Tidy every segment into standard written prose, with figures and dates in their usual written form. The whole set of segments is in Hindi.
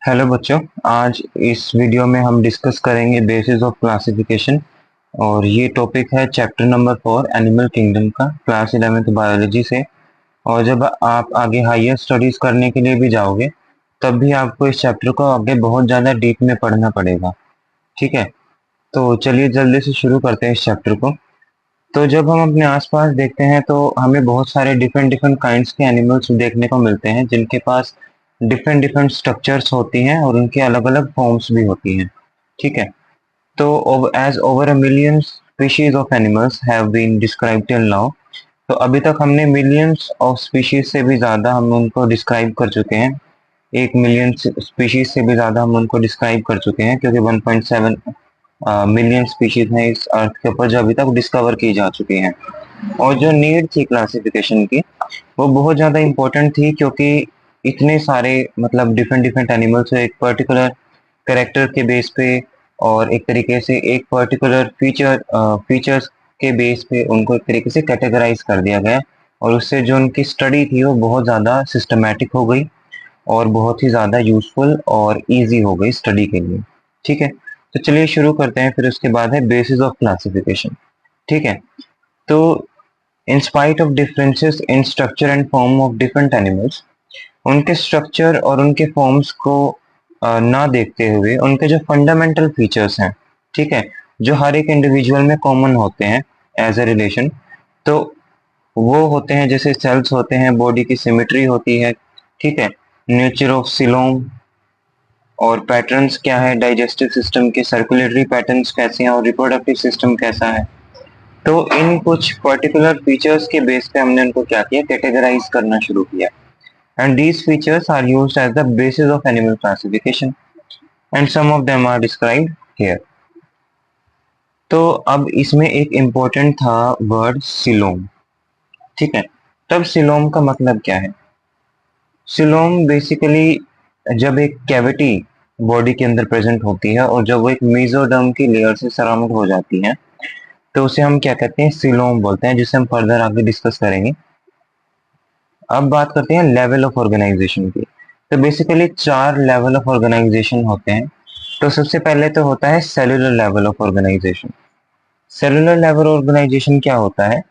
हेलो बच्चों। आज इस वीडियो में हम डिस्कस करेंगे बेसिस ऑफ क्लासिफिकेशन। और ये टॉपिक है चैप्टर नंबर 4 एनिमल किंगडम का, क्लास 11th बायोलॉजी से। और जब आप आगे हायर स्टडीज करने के लिए भी जाओगे तब भी आपको इस चैप्टर को आगे बहुत ज़्यादा डीप में पढ़ना पड़ेगा। ठीक है, तो चलिए जल्दी से शुरू करते हैं इस चैप्टर को। तो जब हम अपने आसपास देखते हैं तो हमें बहुत सारे डिफरेंट डिफरेंट काइंड्स के एनिमल्स देखने को मिलते हैं जिनके पास डिफरेंट डिफरेंट स्ट्रक्चर्स होती हैं और उनकी अलग अलग फॉर्म्स भी होती हैं। ठीक है, तो as over a million species of animals have been described till now. तो अभी तक हमने मिलियंस ऑफ स्पीशीज से भी ज़्यादा हम उनको डिस्क्राइब कर चुके हैं। 1 मिलियन स्पीशीज से भी ज़्यादा हम उनको डिस्क्राइब कर चुके हैं, क्योंकि 1.7 मिलियन स्पीशीज हैं इस अर्थ के ऊपर जो अभी तक डिस्कवर की जा चुकी हैं। और जो नीड थी क्लासिफिकेशन की वो बहुत ज़्यादा इम्पोर्टेंट थी, क्योंकि इतने सारे मतलब डिफरेंट डिफरेंट एनिमल्स एक पर्टिकुलर करेक्टर के बेस पे और एक तरीके से एक पर्टिकुलर फीचर्स के बेस पे उनको एक तरीके से कैटेगराइज कर दिया गया। और उससे जो उनकी स्टडी थी वो बहुत ज़्यादा सिस्टमेटिक हो गई और बहुत ही ज़्यादा यूजफुल और इजी हो गई स्टडी के लिए। ठीक है, तो चलिए शुरू करते हैं। फिर उसके बाद है बेसिस ऑफ क्लासिफिकेशन। ठीक है, तो in spite of differences in structure and form of different animals, उनके स्ट्रक्चर और उनके फॉर्म्स को ना देखते हुए उनके जो फंडामेंटल फीचर्स हैं, ठीक है, जो हर एक इंडिविजुअल में कॉमन होते हैं एज ए रिलेशन, तो वो होते हैं जैसे सेल्स होते हैं, बॉडी की सिमेट्री होती है, ठीक है, नेचर ऑफ सिलोम, और पैटर्न्स क्या है डाइजेस्टिव सिस्टम के, सर्कुलेटरी पैटर्न्स कैसे हैं और रिप्रोडक्टिव सिस्टम कैसा है। तो इन कुछ पर्टिकुलर फीचर्स के बेस पे हमने उनको क्या किया, कैटेगराइज करना शुरू किया। And these features are used as the basis of animal classification and some of them are described here. तो अब इसमें एक इम्पोर्टेंट था वर्ड सिलोम। ठीक है, तब सिलोम का मतलब क्या है? सिलोम बेसिकली जब एक कैविटी बॉडी के अंदर प्रेजेंट होती है और जब वो एक मेसोडर्म की लेयर से सराउंड हो जाती है तो उसे हम क्या कहते हैं, सिलोम बोलते हैं, जिसे हम फर्दर आगे डिस्कस करेंगे। अब बात करते हैं लेवल ऑफ ऑर्गेनाइजेशन की। तो बेसिकली 4 लेवल ऑफ ऑर्गेनाइजेशन होते हैं। तो सबसे पहले तो होता है cellular level of organisation. Cellular level organisation क्या होता है?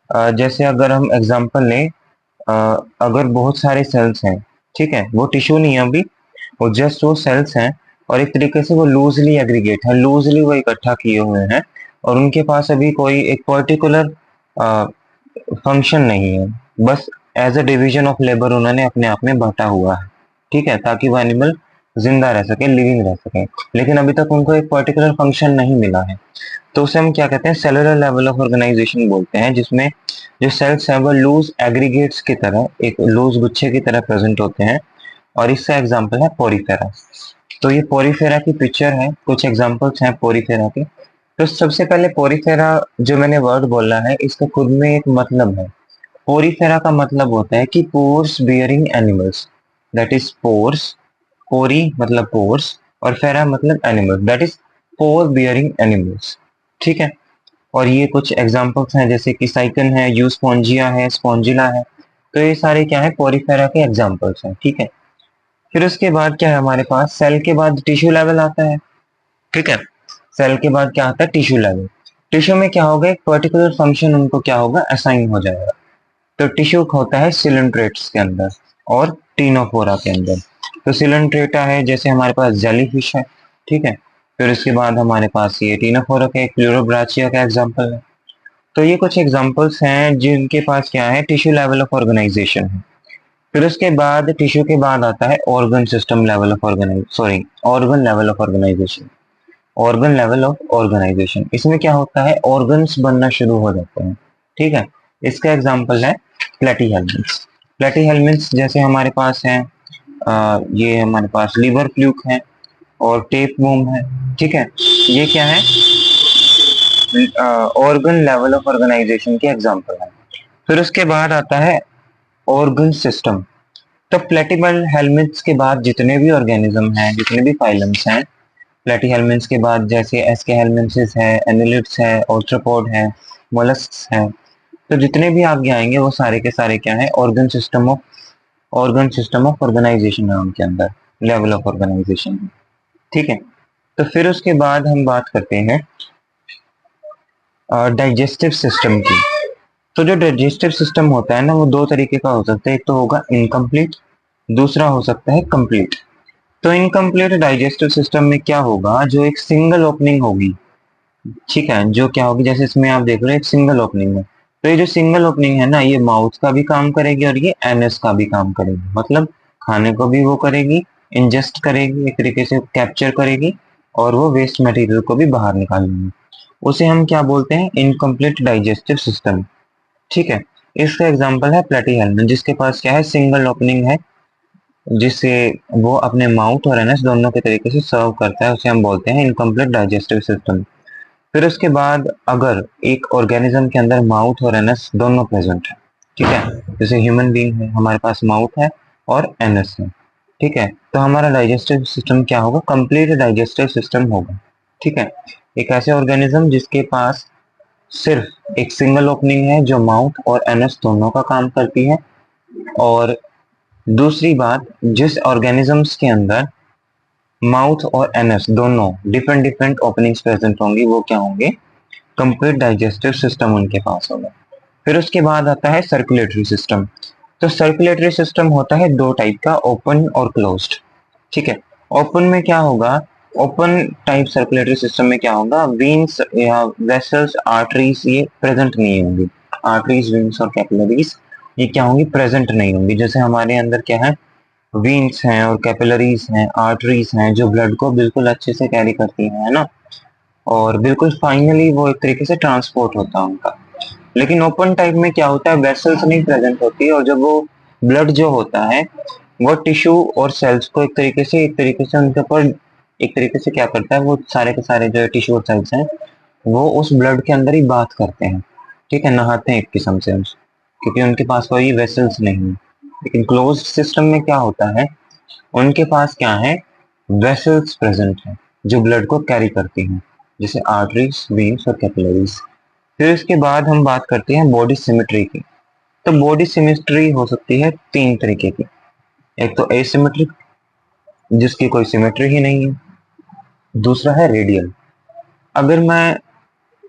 जैसे अगर हम एग्जांपल लें, अ, अगर बहुत सारे सेल्स हैं, ठीक है, वो टिश्यू नहीं है अभी, वो जस्ट वो सेल्स हैं और एक तरीके से वो लूजली एग्रीगेट है, लूजली वो इकट्ठा किए हुए हैं और उनके पास अभी कोई एक पर्टिकुलर फंक्शन नहीं है। बस as a division of labour उन्होंने अपने आप में बांटा हुआ है, ठीक है, ताकि वो एनिमल जिंदा रह सके, लिविंग रह सके, लेकिन अभी तक उनको एक पर्टिकुलर फंक्शन नहीं मिला है। तो उसे हम क्या कहते हैं, सेलुलर लेवल ऑफ ऑर्गेनाइजेशन बोलते हैं, जिसमें जो सेल्स हैं वो लूज एग्रीगेट्स की तरह, एक लूज गुच्छे की तरह प्रेजेंट होते हैं। और इसका एग्जांपल है पोरीफेरा। तो ये पोरीफेरा की पिक्चर है, कुछ एग्जांपल्स हैं पोरीफेरा के। तो सबसे पहले पोरीफेरा जो मैंने वर्ड बोला है इसका खुद में एक मतलब है। पोरीफेरा का मतलब होता है कि pores bearing animals, that is pores. पोरी मतलब पोर्स और फेरा मतलब animal, that is pour bearing animals. ठीक है, और ये कुछ एग्जांपल्स हैं जैसे कि साइकन है, यूस्पोंजिया है, स्पोंजिला है। तो ये सारे क्या है, पोरीफेरा के एग्जांपल्स हैं। ठीक है, फिर उसके बाद क्या है हमारे पास, सेल के बाद टिश्यू लेवल आता है। ठीक है, सेल के बाद क्या आता है, टिश्यू लेवल। टिश्यू में क्या होगा, एक पर्टिकुलर फंक्शन उनको क्या होगा, असाइन हो जाएगा। तो टिश्यू होता है सिलेंट्रेट्स के अंदर और टीनोफोरा के अंदर। तो सिलेंट्रेटा है जैसे हमारे पास जेलीफिश है, ठीक है, फिर उसके बाद हमारे पास ये टीनोफोरा का एक क्लोरोब्राचिया का एग्जांपल है। तो ये कुछ एग्जांपल्स हैं जिनके पास क्या है, टिश्यू लेवल ऑफ ऑर्गेनाइजेशन है। फिर उसके बाद टिश्यू के बाद आता है organ system level of organ level of organisation. Organ level of organisation, इसमें क्या होता है, ऑर्गन्स बनना शुरू हो जाते हैं। ठीक है, इसका एग्जांपल है प्लेटीहेल्मिन्थ्स। प्लेटीहेल्मिन्थ्स जैसे हमारे पास है, ये हमारे पास लीवर फ्लूक है और टेप वोम है। ठीक है, ये क्या है, ऑर्गन लेवल ऑफ ऑर्गेनाइजेशन के एग्जांपल है। फिर उसके बाद आता है ऑर्गन सिस्टम। तो प्लेटिबल हेलमिन्थ्स के बाद जितने भी ऑर्गेनिज्म हैं, जितने भी फाइलम्स हैं, प्लेटी हेलमिन्थ्स के बाद जैसे एसके हेलमिन्थ्स है, एनिलिड्स है, ऑर्थ्रोपोड है, मोलस्क्स है, तो जितने भी आगे आएंगे वो सारे के सारे क्या है, ऑर्गन सिस्टम ऑफ ऑर्गेनाइजेशन है उनके अंदर। Level of organisation. ठीक है, तो फिर उसके बाद हम बात करते हैं डाइजेस्टिव सिस्टम की। तो जो डाइजेस्टिव सिस्टम होता है ना, वो दो तरीके का हो सकता है, एक तो होगा इनकम्प्लीट, दूसरा हो सकता है कंप्लीट। तो इनकम्प्लीट डाइजेस्टिव सिस्टम में क्या होगा, जो एक सिंगल ओपनिंग होगी, ठीक है, जो क्या होगी, जैसे इसमें आप देख रहे हो एक सिंगल ओपनिंग है, तो ये जो सिंगल ओपनिंग है ना, ये माउथ का भी काम करेगी और ये एनएस का भी काम करेगी, मतलब खाने को भी वो करेगी, इंजेस्ट करेगी, एक तरीके से कैप्चर करेगी, और वो वेस्ट मटेरियल को भी बाहर निकालेंगी। उसे हम क्या बोलते हैं, इनकम्प्लीट डाइजेस्टिव सिस्टम। ठीक है, इसका एग्जांपल है प्लेटीहेल्मिन्थ, जिसके पास क्या है, सिंगल ओपनिंग है, जिससे वो अपने माउथ और एनएस दोनों के तरीके से सर्व करता है, उसे हम बोलते हैं इनकम्प्लीट डाइजेस्टिव सिस्टम। फिर उसके बाद अगर एक ऑर्गेनिज्म के अंदर माउथ और एनएस दोनों प्रेजेंट है, ठीक है, जैसे ह्यूमन बीइंग है, हमारे पास माउथ है और एनएस है, ठीक है, तो हमारा डाइजेस्टिव सिस्टम क्या होगा, कंप्लीट डाइजेस्टिव सिस्टम होगा। ठीक है, एक ऐसे ऑर्गेनिज्म जिसके पास सिर्फ एक सिंगल ओपनिंग है, जो माउथ और एनएस दोनों का काम करती है, और दूसरी बात, जिस ऑर्गेनिजम्स के अंदर माउथ और एनएस दोनों डिफरेंट डिफरेंट ओपनिंग्स प्रेजेंट होंगी, वो क्या होंगे, कंप्लीट डाइजेस्टिव सिस्टम उनके पास होगा। फिर उसके बाद आता है सर्कुलेटरी सिस्टम। तो सर्कुलेटरी सिस्टम होता है दो टाइप का, ओपन और क्लोज्ड। ठीक है, ओपन में क्या होगा, ओपन टाइप सर्कुलेटरी सिस्टम में क्या होगा, वेन्स या वेसल्स, आर्टरीज ये प्रेजेंट नहीं होंगी, आर्टरीज, वेन्स और कैपिलरीज ये क्या होंगी, प्रेजेंट नहीं होंगी। जैसे हमारे अंदर क्या है, वेन्स हैं और कैपिलरीज हैं, आर्टरीज हैं, जो ब्लड को बिल्कुल अच्छे से कैरी करती है ना, और बिल्कुल फाइनली वो एक तरीके से ट्रांसपोर्ट होता है उनका। लेकिन ओपन टाइप में क्या होता है, वेसल्स नहीं प्रेजेंट होती, और जब वो ब्लड जो होता है वो टिश्यू और सेल्स को एक तरीके से उनके ऊपर एक तरीके से क्या करता है, वो सारे के सारे जो टिश्यू और सेल्स हैं वो उस ब्लड के अंदर ही बात करते हैं। ठीक है, नहाते हैं एक किस्म से क्योंकि उनके पास कोई वेसल्स नहीं है। लेकिन क्लोज सिस्टम में क्या होता है, उनके पास क्या है, वेसल्स प्रेजेंट है जो ब्लड को कैरी करती हैं, जैसे आर्टरीज, वेन्स और कैपिलरीज। फिर इसके बाद हम बात करते हैं बॉडी सिमेट्री की। तो बॉडी सिमेट्री हो सकती है तीन तरीके की, एक तो एसिमेट्रिक, जिसकी कोई सिमेट्री ही नहीं है, दूसरा है रेडियल। अगर मैं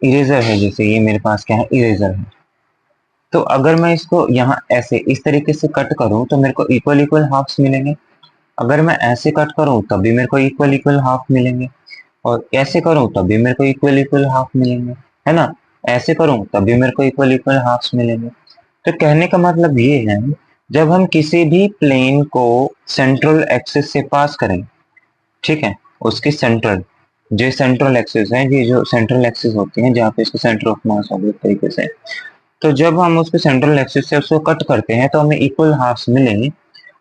इरेजर है, जैसे ये मेरे पास क्या है, इरेजर है, तो अगर मैं इसको यहाँ ऐसे इस तरीके से कट करूं तो मेरे को इक्वल इक्वल हाफ्स मिलेंगे, अगर मैं ऐसे कट करूं तब भी मेरे को इक्वल इक्वल हाफ मिलेंगे, और ऐसे करूं तब भी मेरे को इक्वल इक्वल हाफ मिलेंगे, है ना, ऐसे करूं तब भी मेरे को इक्वल इक्वल हाफ्स मिलेंगे। तो कहने का मतलब ये है, जब हम किसी भी प्लेन को सेंट्रल एक्सिस से पास करें, ठीक है, उसकी सेंट्रल, जो सेंट्रल एक्सिस है, ये जो सेंट्रल एक्सिस होती है जहाँ पे इसका सेंटर ऑफ मास होगा एक तरीके से, तो जब हम उसके सेंट्रल एक्सिस से उसको कट करते हैं तो हमें इक्वल हाफ्स मिलेंगे,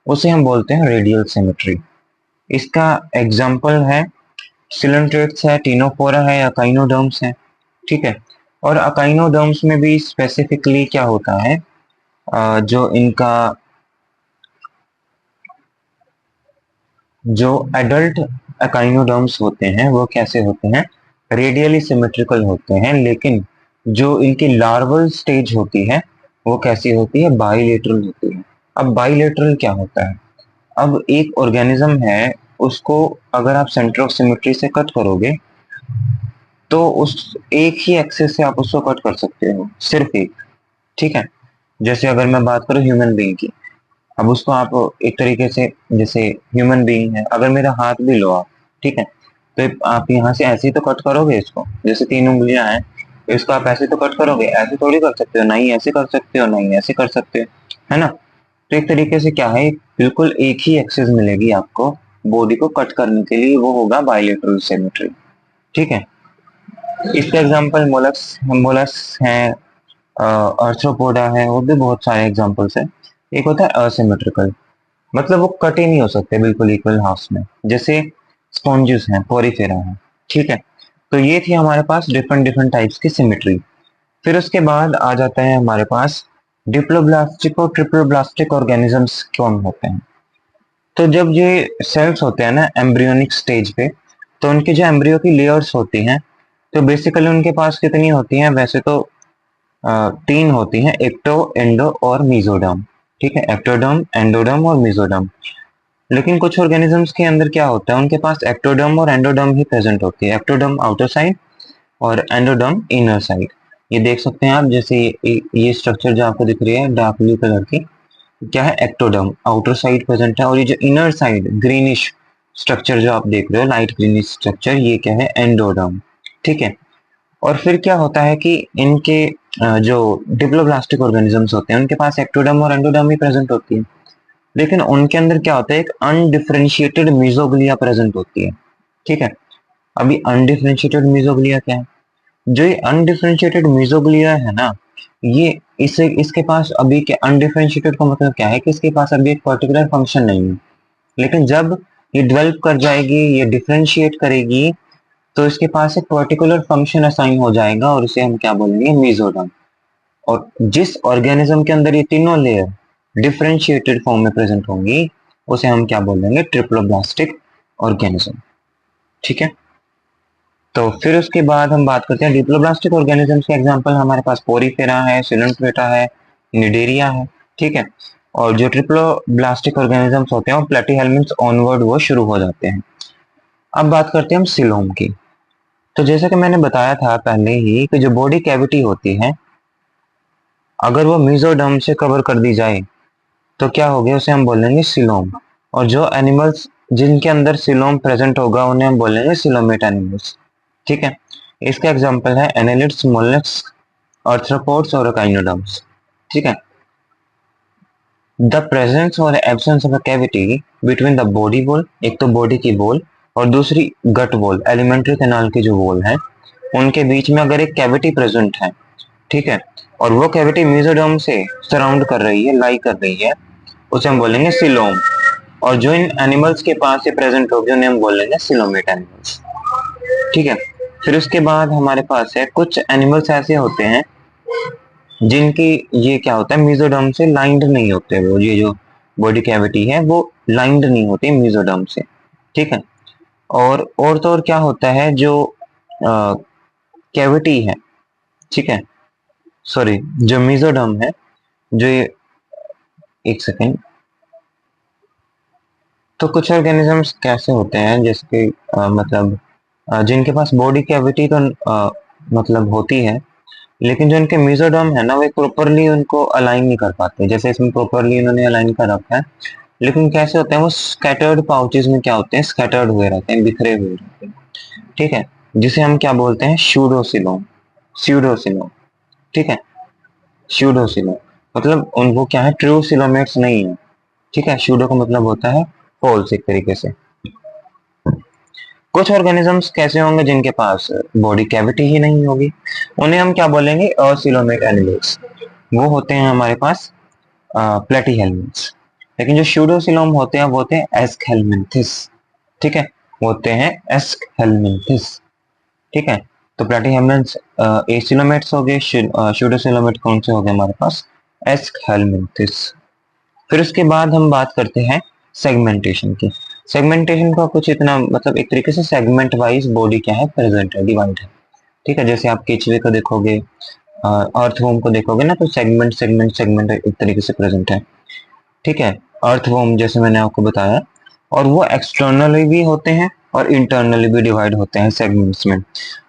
उसे हम बोलते हैं रेडियल सिमेट्री। इसका एग्जाम्पल है सिलेंट्रेट्स है, टीनोफोरा है, अकाइनोडर्म्स है। ठीक है, और अकाइनोडर्म्स में भी स्पेसिफिकली क्या होता है, जो इनका जो एडल्ट अकाइनोडर्म्स होते हैं वो कैसे होते हैं, रेडियली सिमेट्रिकल होते हैं, लेकिन जो इनकी लार्वल स्टेज होती है वो कैसी होती है, बाइलेटरल होती है। अब बाइलेटरल क्या होता है, अब एक ऑर्गेनिज्म है, उसको अगर आप सेंटर ऑफ सिमेट्री से कट करोगे तो उस एक ही एक्सेस से आप उसको कट कर सकते हो, सिर्फ एक। ठीक है, जैसे अगर मैं बात करूं ह्यूमन बीइंग की, अब उसको आप एक तरीके से, जैसे ह्यूमन बीइंग है, अगर मेरा हाथ भी लो आप, ठीक है, तो आप यहाँ से ऐसे ही तो कट करोगे इसको, जैसे तीन उंगलियां हैं, तो इसको आप ऐसे तो कट करोगे, ऐसे थोड़ी कर सकते हो, नहीं ऐसे कर सकते हो, नहीं ऐसे कर सकते हो, है ना। तो एक तरीके से क्या है, बिल्कुल एक ही एक्सेस मिलेगी आपको बॉडी को कट करने के लिए, वो होगा बाइलेटरल सिमेट्री। ठीक है, इसका एग्जांपल मोलस्क मोलस्क है, आर्थ्रोपोडा है, और भी बहुत सारे एग्जांपल्स हैं। एक होता है असिमेट्रिकल, मतलब वो कट ही नहीं हो सकते बिल्कुल इक्वल हाफ्स में, जैसे स्पॉन्जेस हैं, पोरिफेरा है। ठीक है, तो ये थी हमारे पास डिफरेंट डिफरेंट टाइप्स की सिमेट्री। फिर उसके बाद आ जाता है हमारे पास डिप्लोब्लास्टिक और ट्रिप्लोब्लास्टिक ऑर्गेनिजम्स कौन होते हैं। तो जब ये सेल्स होते हैं ना एम्ब्रियोनिक स्टेज पे, तो उनके जो एम्ब्रियो की लेयर्स होती हैं, तो बेसिकली उनके पास कितनी होती हैं, वैसे तो तीन होती हैं, एक्टो, एंडो और मीजोडर्म। ठीक है, एक्टोडर्म, एंडोडर्म और मीजोडर्म। लेकिन कुछ ऑर्गेनिजम्स के अंदर क्या होता है, उनके पास एक्टोडर्म और एंडोडर्म ही प्रेजेंट होती है। एक्टोडर्म आउटर साइड और एंडोडर्म इनर साइड। ये देख सकते हैं आप, जैसे ये स्ट्रक्चर जो आपको दिख रही है डार्क ब्लू कलर की, क्या है, एक्टोडर्म आउटर साइड प्रेजेंट है। और ये जो इनर साइड ग्रीनिश स्ट्रक्चर जो आप देख रहे हो, लाइट ग्रीनिश स्ट्रक्चर, ये क्या है, एंडोडर्म। ठीक है। और फिर क्या होता है कि इनके जो डिप्लोब्लास्टिक ऑर्गेनिजम्स होते हैं उनके पास एक्टोडर्म और एंडोडर्म ही प्रेजेंट होती है, लेकिन उनके अंदर क्या होता है, एक अनडिफरेंशिएटेड मीजोग्लिया प्रेजेंट होती है। ठीक है। अभी अनडिफरेंशिएटेड मीजोग्लिया क्या है, जो ये अनडिफरेंशिएटेड मीजोग्लिया है ना, ये इसे इसके पास अभी के अनडिफरेंशिएटेड का मतलब क्या है कि इसके पास अभी एक पर्टिकुलर फंक्शन नहीं है, लेकिन जब ये डेवलप कर जाएगी, ये डिफरेंशिएट करेगी, तो इसके पास एक पर्टिकुलर फंक्शन असाइन हो जाएगा और उसे हम क्या बोलेंगे, मीजोडर्म। और जिस ऑर्गेनिज्म के अंदर ये तीनों लेयर डिफरेंशिएटेड फॉर्म में प्रेजेंट होंगी उसे हम क्या बोलेंगे, ट्रिप्लोब्लास्टिक ऑर्गेनिज्म। ठीक है। तो फिर उसके बाद हम बात करते हैं डिप्लोब्लास्टिक ऑर्गेनिजम्स के एग्जांपल। हमारे पास पोरीफेरा है, सिलेंट्रेटा है, निडेरिया है। ठीक है। और जो ट्रिप्लोब्लास्टिक ऑर्गेनिजम्स होते हैं वो प्लेटीहेल्मिन्थ्स ऑनवर्ड वो शुरू हो जाते हैं। अब बात करते हैं हम सिलोम की। तो जैसा कि मैंने बताया था पहले ही कि जो बॉडी कैविटी होती है, अगर वो मीजोडर्म से कवर कर दी जाए तो क्या हो गया, उसे हम बोलेंगे सिलोम। और जो एनिमल्स जिनके अंदर सिलोम प्रेजेंट होगा उन्हें हम बोलेंगे सिलोमेट एनिमल्स। ठीक है। इसका एग्जांपल है एनालिड्स, मोलस्क, आर्थ्रोपोड्स और एकाइनोडर्म्स। ठीक है। द प्रेजेंस और absence of a cavity between the body wall, एक तो बॉडी की वॉल और दूसरी गट वॉल, एलिमेंट्री कैनाल की जो वॉल है, उनके बीच में अगर एक कैविटी प्रेजेंट है, ठीक है, और वो कैविटी मेसोडर्म से सराउंड कर रही है, लाई कर रही है, उसे हम बोलेंगे सिलोम। और जो इन एनिमल्स के पास ये प्रेजेंट होगी उन्हें हम बोलेंगे सिलोमेट एनिमल्स। ठीक है। फिर उसके बाद हमारे पास है कुछ एनिमल्स ऐसे होते हैं जिनकी ये क्या होता है, मेसोडर्म से लाइंड नहीं होते, वो ये जो बॉडी कैविटी है वो लाइंड नहीं होती मेसोडर्म से। ठीक है। और तो और क्या होता है, जो कैविटी है, ठीक है, सॉरी, जो मेसोडर्म है, जो ये, एक सेकेंड, तो कुछ ऑर्गेनिजम्स कैसे होते हैं जैसे कि मतलब जिनके पास बॉडी कैविटी तो मतलब होती है, लेकिन जो इनके मेसोडर्म है ना, वो प्रॉपरली उनको अलाइन नहीं कर पाते। जैसे इसमें प्रॉपरली इन्होंने अलाइन कर रखा है, लेकिन कैसे होते हैं, वो स्कैटर्ड पाउचेस में क्या होते हैं, स्कैटर्ड हुए रहते हैं, बिखरे हुए रहते हैं। ठीक है। जिसे हम क्या बोलते हैं, स्यूडोसिलोम। स्यूडोसिलोम। ठीक है। स्यूडोसिलोम मतलब उनको क्या है, ट्रू सिलोमेट्स नहीं है। ठीक है। स्यूडो का मतलब होता है फॉल्स, एक तरीके से। कुछ ऑर्गेनिजम्स कैसे होंगे जिनके पास बॉडी कैविटी ही नहीं होगी, उन्हें हम क्या बोलेंगे, असिलोमेट एनिमल्स। वो होते हैं हमारे पास प्लेटीहेल्मिन्थ्स। लेकिन जो स्यूडोसिलोम होते हैं वो होते हैं एस्कहेल्मिन्थिस। ठीक है। वो होते हैं एस्कहेल्मिन्थिस। ठीक है। तो प्लेटीहेल्मिन्थ्स एसिलोमेट्स हो गए, स्यूडोसिलोमेट कौन से हो गए हमारे पास, एस्कहेल्मिन्थिस। फिर उसके बाद हम बात करते हैं सेगमेंटेशन की। सेगमेंटेशन का कुछ इतना मतलब, एक तरीके से सेगमेंट वाइज बॉडी क्या है, प्रेजेंट है, डिवाइड है। ठीक है। जैसे आप केचुए को देखोगे, अर्थवॉर्म को देखोगे ना, तो सेगमेंट सेगमेंट सेगमेंट एक तरीके से प्रेजेंट है। ठीक है। अर्थवॉर्म जैसे मैंने आपको बताया, और वो एक्सटर्नली भी होते हैं और इंटरनली भी डिवाइड होते हैं सेगमेंट्स में।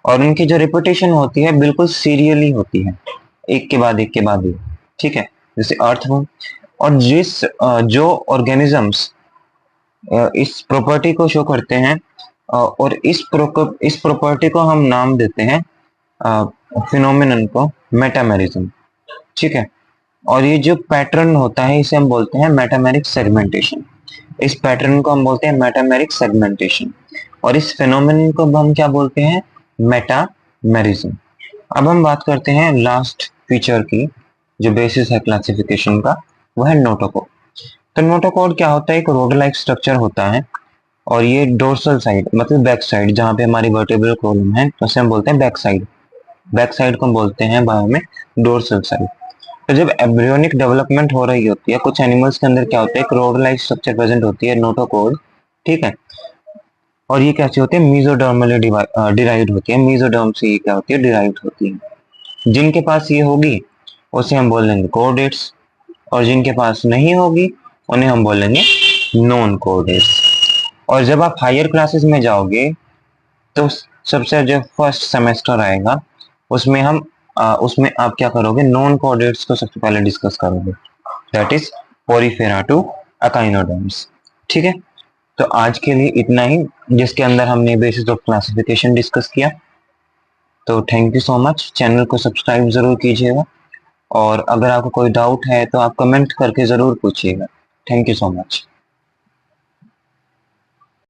और उनकी जो रिपोर्टेशन होती है बिल्कुल सीरियली होती है, एक के बाद एक के बाद एक। ठीक है। जैसे अर्थवॉर्म। और जो ऑर्गेनिजम्स इस प्रॉपर्टी को शो करते हैं, और इस प्रॉपर्टी को हम नाम देते हैं, फिनोमिनन को, मेटामेरिज्म। ठीक है। और ये जो पैटर्न होता है इसे हम बोलते हैं मेटामेरिक सेगमेंटेशन। इस पैटर्न को हम बोलते हैं मेटामेरिक सेगमेंटेशन। और इस फिनोमिनन को हम क्या बोलते हैं, मेटामेरिज्म। अब हम बात करते हैं लास्ट फीचर की, जो बेसिस है क्लासिफिकेशन का, वो है नोटोकोड। तो नोटोकोड क्या होता है, एक रोड लाइक स्ट्रक्चर होता है, और ये डोर्सल साइड मतलब बैक साइड, जहाँ पे हमारी वर्टेब्रल कॉलम है उसे हम बोलते हैं बैक साइड। बैक साइड को हम बोलते हैं बायो में डोर्सल साइड। तो जब एम्ब्रियोनिक डेवलपमेंट हो रही होती है, कुछ एनिमल्स के अंदर क्या होता है, एक रोड लाइक स्ट्रक्चर प्रेजेंट होती है, नोटोकोड। ठीक है। और ये कैसी होती है, मीजोडर्मली डिराइव्ड होती है, मीजोडर्म से ये क्या होती है, डिराइव्ड होती है। जिनके पास ये होगी उसे हम बोलेंगे कोऑर्डेट्स, और जिनके पास नहीं होगी उन्हें हम बोलेंगे नॉन कोडेड्स। और जब आप हायर क्लासेस में जाओगे तो सबसे जो फर्स्ट सेमेस्टर आएगा उसमें उसमें आप क्या करोगे, नॉन कोडेड्स को सबसे पहले डिस्कस करोगे, that is Porifera to echinoderms. ठीक है, तो आज के लिए इतना ही, जिसके अंदर हमने बेसिस ऑफ क्लासिफिकेशन डिस्कस किया। तो thank you so much, channel को सब्सक्राइब जरूर कीजिएगा, और अगर आपको कोई डाउट है तो आप कमेंट करके जरूर पूछिएगा। Thank you so much.